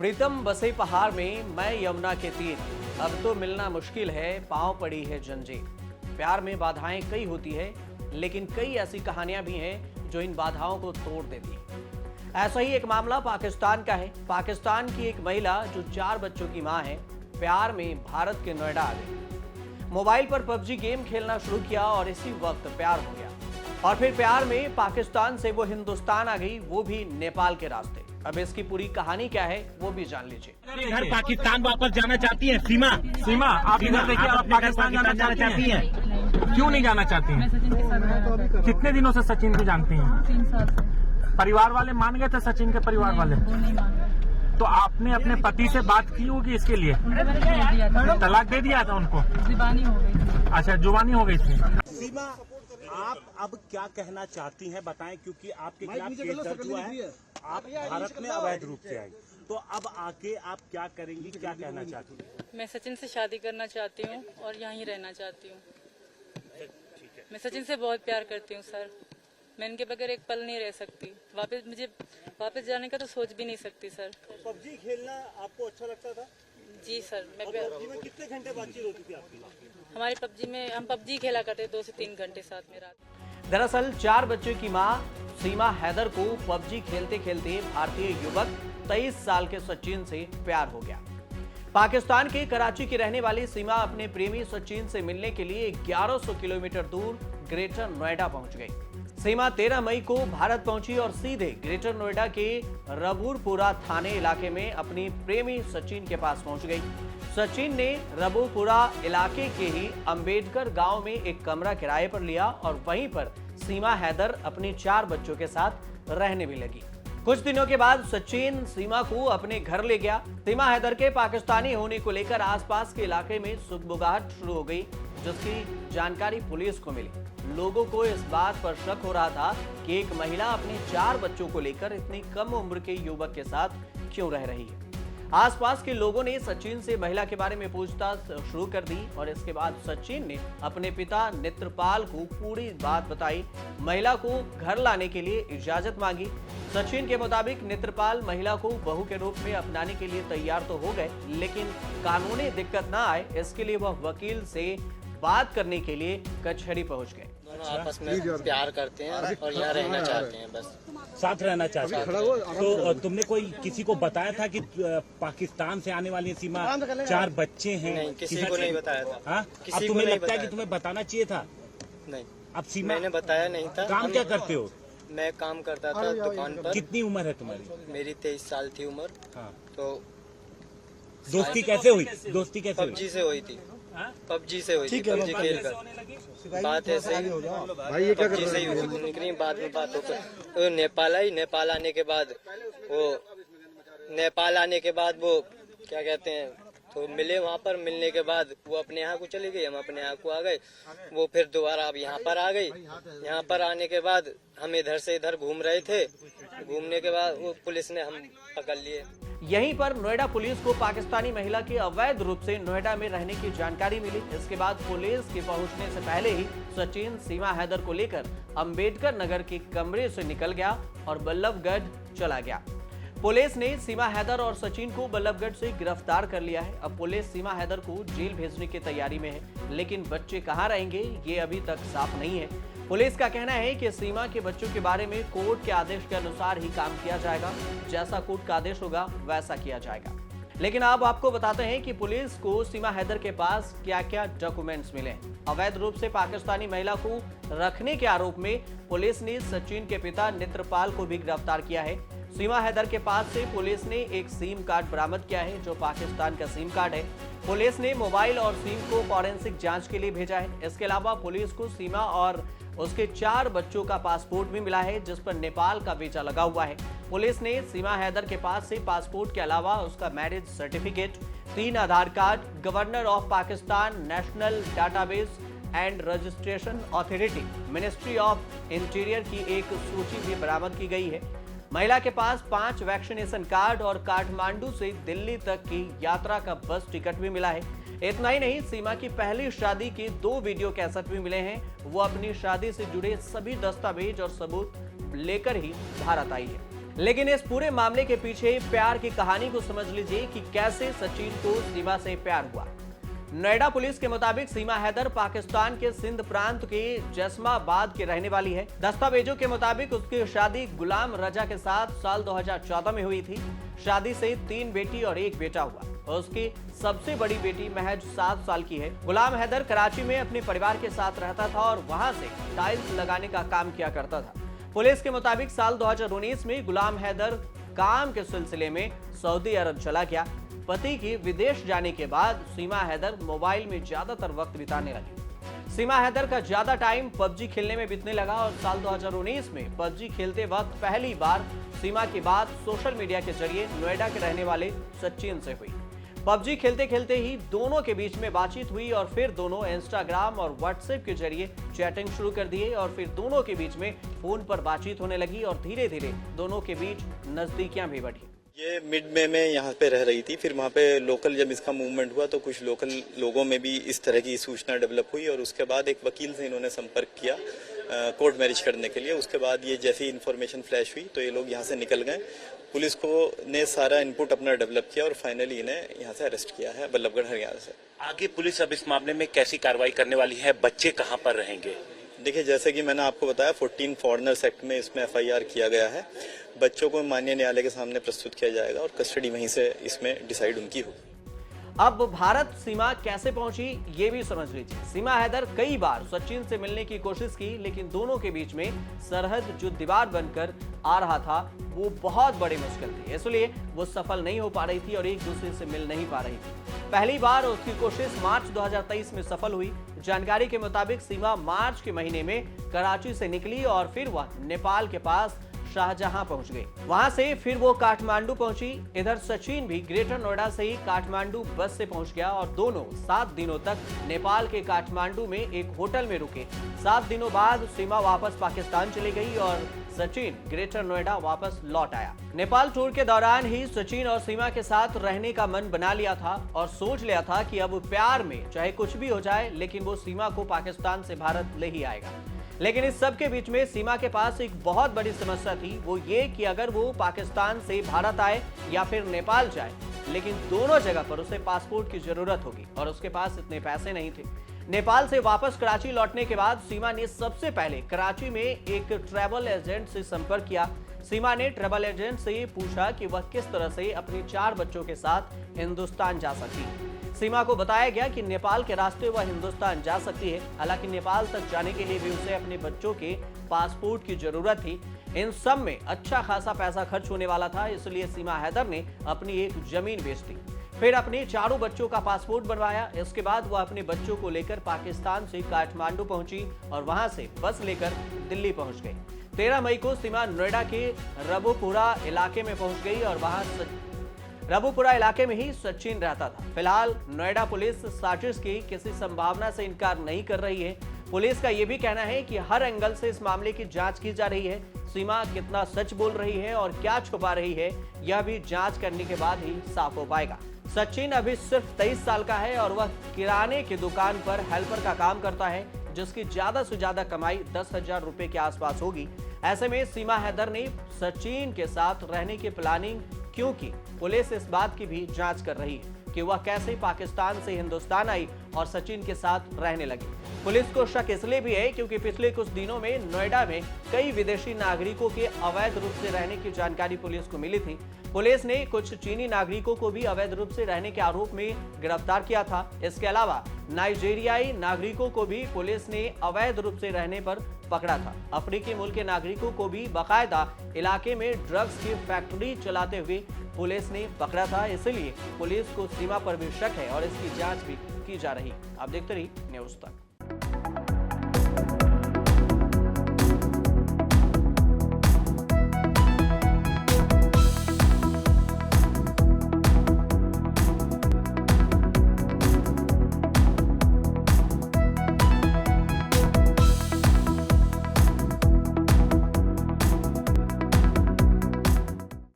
प्रीतम बसे पहाड़ में, मैं यमुना के तीर, अब तो मिलना मुश्किल है, पांव पड़ी है जंजीर। प्यार में बाधाएं कई होती है, लेकिन कई ऐसी कहानियां भी हैं जो इन बाधाओं को तोड़ देती हैं। ऐसा ही एक मामला पाकिस्तान का है। पाकिस्तान की एक महिला जो 4 बच्चों की मां है, प्यार में भारत के नोएडा आ गई। मोबाइल पर पबजी गेम खेलना शुरू किया और इसी वक्त प्यार हो गया। और फिर प्यार में पाकिस्तान से वो हिंदुस्तान आ गई, वो भी नेपाल के रास्ते। अब इसकी पूरी कहानी क्या है वो भी जान लीजिए। घर पाकिस्तान वापस जाना चाहती है। सीमा आप इधर देखिए, आप पाकिस्तान जाना चाहती हैं। क्यों नहीं जाना चाहती हैं? कितने दिनों से सचिन को जानती हैं? 3 साल से। परिवार वाले मान गए थे? सचिन के परिवार वाले वो नहीं माने। तो आपने अपने पति से बात की होगी इसके लिए? तलाक दे दिया था उनको? जुबानी हो गई। अच्छा, जुबानी हो गई थी। सीमा, आप अब क्या कहना चाहती हैं बताएं, क्योंकि आपके खिलाफ केस दर्ज हुआ है, आप भारत में अवैध रूप से आई, तो अब आके आप क्या करेंगी, क्या कहना चाहती हैं? मैं सचिन से शादी करना चाहती हूँ और यहीं रहना चाहती हूँ। मैं सचिन से बहुत प्यार करती हूँ सर। मैं इनके बगैर एक पल नहीं रह सकती। मुझे वापस जाने का तो सोच भी नहीं सकती सर। पबजी खेलना आपको अच्छा लगता था? जी सर। पबजी में कितने घंटे बातचीत होती थी आपकी? हमारी हम पबजी खेला करते 2 से 3 घंटे साथ में रात। दरअसल 4 बच्चों की मां सीमा हैदर को पबजी खेलते खेलते भारतीय युवक 23 साल के सचिन से प्यार हो गया। पाकिस्तान के कराची की रहने वाली सीमा अपने प्रेमी सचिन से मिलने के लिए 1100 किलोमीटर दूर ग्रेटर नोएडा पहुंच गई। सीमा 13 मई को भारत पहुंची और सीधे ग्रेटर नोएडा के रबूरपुरा थाने इलाके में अपनी प्रेमी सचिन के पास पहुंच गई। सचिन ने रबूरपुरा इलाके के ही अंबेडकर गांव में एक कमरा किराए पर लिया और वहीं पर सीमा हैदर अपने 4 बच्चों के साथ रहने भी लगी। कुछ दिनों के बाद सचिन सीमा को अपने घर ले गया। सीमा हैदर के पाकिस्तानी होने को लेकर आसपास के इलाके में सुगबुगाहट शुरू हो गई, जिसकी जानकारी पुलिस को मिली। लोगों को इस बात पर शक हो रहा था कि एक महिला अपने 4 बच्चों को लेकर इतनी कम उम्र के युवक के साथ क्यों रह रही है। आसपास के लोगों ने सचिन से महिला के बारे में पूछताछ शुरू कर दी और इसके बाद सचिन ने अपने पिता नेत्रपाल को पूरी बात बताई। महिला को घर लाने के लिए इजाजत मांगी। सचिन के मुताबिक नेत्रपाल महिला को बहू के रूप में अपनाने के लिए तैयार तो हो गए, लेकिन कानूनी दिक्कत ना आए इसके लिए वह वकील से बात करने के लिए कचहरी पहुंच गए। दोनों आपस में प्यार करते हैं और यहाँ रहना चाहते हैं, बस साथ रहना चाहते हैं। तो तुमने कोई किसी को बताया था कि पाकिस्तान से आने वाली सीमा 4 बच्चे हैं? नहीं, किसी को नहीं बताया था। हाँ? अब तुम्हें लगता है कि तुम्हें बताना चाहिए था? नहीं, अब सीमा, मैंने बताया नहीं था। काम क्या करते हो? मैं काम करता था दुकान पर। कितनी उम्र है तुम्हारी? मेरी 23 साल थी उम्र। हाँ। तो दोस्ती कैसे हुई? दोस्ती कैसे हुई? पबजी से हुई थी। पबजी से हुई थी, पबजी खेल कर। बात ऐसे ही पबजी से ही हुई थी। निकली बाद में बात होकर नेपाल आई। नेपाल आने के बाद वो क्या कहते हैं, तो मिले वहाँ पर। मिलने के बाद वो अपने यहाँ को चली गई, हम अपने यहाँ को आ गए। वो फिर दोबारा अब यहाँ पर आ गई। यहाँ पर आने के बाद हम इधर से इधर घूम रहे थे। घूमने के बाद वो पुलिस ने हम पकड़ लिए। यहीं पर नोएडा पुलिस को पाकिस्तानी महिला के अवैध रूप से नोएडा में रहने की जानकारी मिली। इसके बाद पुलिस के पहुंचने से पहले ही सचिन सीमा हैदर को लेकर अंबेडकर नगर के कमरे से निकल गया और बल्लभगढ़ चला गया। पुलिस ने सीमा हैदर और सचिन को बल्लभगढ़ से गिरफ्तार कर लिया है। अब पुलिस सीमा हैदर को जेल भेजने की तैयारी में है, लेकिन बच्चे कहां रहेंगे ये अभी तक साफ नहीं है। पुलिस का कहना है कि सीमा के बच्चों के बारे में कोर्ट के आदेश के अनुसार ही काम किया जाएगा। जैसा कोर्ट का आदेश होगा वैसा किया जाएगा। लेकिन अब आपको बताते हैं कि पुलिस को सीमा हैदर के पास क्या क्या डॉक्यूमेंट्स मिले। अवैध रूप से पाकिस्तानी महिला को रखने के आरोप में पुलिस ने सचिन के पिता नेत्रपाल को भी गिरफ्तार किया है। सीमा हैदर के पास से पुलिस ने एक सिम कार्ड बरामद किया है, जो पाकिस्तान का सिम कार्ड है। पुलिस ने मोबाइल और सिम को फॉरेंसिक जांच के लिए भेजा है। इसके अलावा पुलिस को सीमा और उसके 4 बच्चों का पासपोर्ट भी मिला है, जिस पर नेपाल का वीजा लगा हुआ है। पुलिस ने सीमा हैदर के पास से पासपोर्ट के अलावा उसका marriage certificate, 3 Aadhaar card, governor of Pakistan national database and registration authority, ministry of interior की एक सूची भी बरामद की गई है। महिला के पास 5 वैक्सीनेशन कार्ड और काठमांडू से दिल्ली तक की यात्रा का बस टिकट भी मिला है। इतना ही नहीं, सीमा की पहली शादी के 2 वीडियो कैसेट भी मिले हैं। वो अपनी शादी से जुड़े सभी दस्तावेज और सबूत लेकर ही भारत आई है। लेकिन इस पूरे मामले के पीछे प्यार की कहानी को समझ लीजिए कि कैसे सचिन को सीमा से प्यार हुआ। नोएडा पुलिस के मुताबिक सीमा हैदर पाकिस्तान के सिंध प्रांत के जैसमाबाद की रहने वाली है। दस्तावेजों के मुताबिक उसकी शादी गुलाम रजा के साथ साल 2014 में हुई थी। शादी से 3 बेटी और 1 बेटा हुआ और उसकी सबसे बड़ी बेटी महज 7 साल की है। गुलाम हैदर कराची में अपने परिवार के साथ रहता था और वहां से टाइल्स लगाने का काम किया करता था। पुलिस के मुताबिक साल 2019 में गुलाम हैदर काम के सिलसिले में सऊदी अरब चला गया। पति की विदेश जाने के बाद सीमा हैदर मोबाइल में ज्यादातर वक्त बिताने लगी। सीमा हैदर का ज्यादा टाइम पबजी खेलने में बीतने लगा और साल 2019 में पबजी खेलते वक्त पहली बार सीमा की बात सोशल मीडिया के जरिए नोएडा के रहने वाले सचिन से हुई। पबजी खेलते खेलते ही दोनों के बीच में बातचीत हुई और फिर दोनों इंस्टाग्राम और व्हाट्सएप के जरिए चैटिंग शुरू कर दिए और फिर दोनों के बीच में फोन पर बातचीत होने लगी और धीरे धीरे दोनों के बीच नजदीकियां भी बढ़ी। ये मिड में मैं यहाँ पे रह रही थी, फिर वहाँ पे लोकल जब इसका मूवमेंट हुआ तो कुछ लोकल लोगों में भी इस तरह की सूचना डेवलप हुई और उसके बाद एक वकील से इन्होंने संपर्क किया कोर्ट मैरिज करने के लिए। उसके बाद ये जैसी इन्फॉर्मेशन फ्लैश हुई तो ये लोग यहाँ से निकल गए। पुलिस को ने सारा इनपुट अपना डेवलप किया और फाइनली इन्हें यहाँ से अरेस्ट किया है बल्लभगढ़ हरियाणा से। आगे पुलिस अब इस मामले में कैसी कार्रवाई करने वाली है? बच्चे कहाँ पर रहेंगे? देखिए, जैसे कि मैंने आपको बताया 14 फॉरेनर्स एक्ट में इसमें FIR किया गया है। बच्चों को माननीय न्यायालय के सामने प्रस्तुत किया जाएगा और कस्टडी वहीं से इसमें डिसाइड उनकी होगी। अब भारत सीमा कैसे पहुंची ये भी समझ लीजिए। सीमा हैदर कई बार सचिन से मिलने की कोशिश की, लेकिन दोनों के बीच में सरहद जो दीवार बनकर आ रहा था वो बहुत बड़ी मुश्किल थी, इसलिए वो सफल नहीं हो पा रही थी और एक दूसरे से मिल नहीं पा रही थी। पहली बार उसकी कोशिश मार्च 2023 में सफल हुई। जानकारी के मुताबिक सीमा मार्च के महीने में कराची से निकली और फिर वह नेपाल के पास शाहजहां पहुंच गए। वहां से फिर वो काठमांडू पहुंची। इधर सचिन भी ग्रेटर नोएडा से ही काठमांडू बस से पहुंच गया और दोनों 7 दिनों तक नेपाल के काठमांडू में एक होटल में रुके। 7 दिनों बाद सीमा वापस पाकिस्तान चली गई और सचिन ग्रेटर नोएडा वापस लौट आया। नेपाल टूर के दौरान ही सचिन और सीमा के साथ रहने का मन बना लिया था और सोच लिया था कि अब प्यार में चाहे कुछ भी हो जाए लेकिन वो सीमा को पाकिस्तान से भारत ले ही आएगा। लेकिन इस सब के बीच में सीमा के पास एक बहुत बड़ी समस्या थी, वो ये कि अगर वो पाकिस्तान से भारत आए या फिर नेपाल जाए, लेकिन दोनों जगह पर उसे पासपोर्ट की जरूरत होगी और उसके पास इतने पैसे नहीं थे। नेपाल से वापस कराची लौटने के बाद सीमा ने सबसे पहले कराची में एक ट्रैवल एजेंट से संपर्क किया। सीमा ने ट्रैवल एजेंट से पूछा कि वह किस तरह से अपने 4 बच्चों के साथ हिंदुस्तान जा सकती है। सीमा को बताया गया कि नेपाल के रास्ते वह हिंदुस्तान जा सकती है, हालांकि नेपाल तक जाने के लिए भी उसे अपने बच्चों के पासपोर्ट की जरूरत थी। इन सब में अच्छा खासा पैसा खर्च होने वाला था, इसलिए सीमा हैदर ने अपनी एक जमीन बेच दी, फिर अपने 4 बच्चों का पासपोर्ट बनवाया। इसके बाद वह अपने बच्चों को लेकर पाकिस्तान से काठमांडू पहुंची और वहां से बस लेकर दिल्ली पहुंच गई। 13 मई को सीमा नोएडा के रबुपुरा इलाके में पहुंच गई और वहां रबुपुरा इलाके में ही सचिन रहता था। फिलहाल नोएडा पुलिस साजिश की किसी संभावना से इनकार नहीं कर रही है। पुलिस का यह भी कहना है कि हर एंगल से इस मामले की जांच की जा रही है। सीमा कितना सच बोल रही है और क्या छुपा रही है, यह भी जांच करने के बाद ही साफ हो पाएगा। सचिन अभी सिर्फ 23 साल का है और वह किराने की दुकान पर हेल्पर का काम करता है, जिसकी ज्यादा से ज्यादा कमाई 10,000 रुपए के आसपास होगी। ऐसे में सीमा हैदर ने सचिन के साथ रहने की प्लानिंग, क्योंकि पुलिस इस बात की भी जांच कर रही है कि वह कैसे पाकिस्तान से हिंदुस्तान आई और सचिन के साथ रहने लगी। पुलिस को शक इसलिए भी है क्योंकि पिछले कुछ दिनों में नोएडा में कई विदेशी नागरिकों के अवैध रूप से रहने की जानकारी पुलिस को मिली थी। पुलिस ने कुछ चीनी नागरिकों को भी अवैध रूप से रहने के आरोप में गिरफ्तार किया था। इसके अलावा नाइजीरियाई नागरिकों को भी पुलिस ने अवैध रूप से रहने पर पकड़ा था। अफ्रीकी मूल के नागरिकों को भी बाकायदा इलाके में ड्रग्स की फैक्ट्री चलाते हुए पुलिस ने पकड़ा था। इसलिए पुलिस को सीमा पर भी शक है और इसकी जांच भी की जा रही। आप देखते रहिए न्यूज़ तक।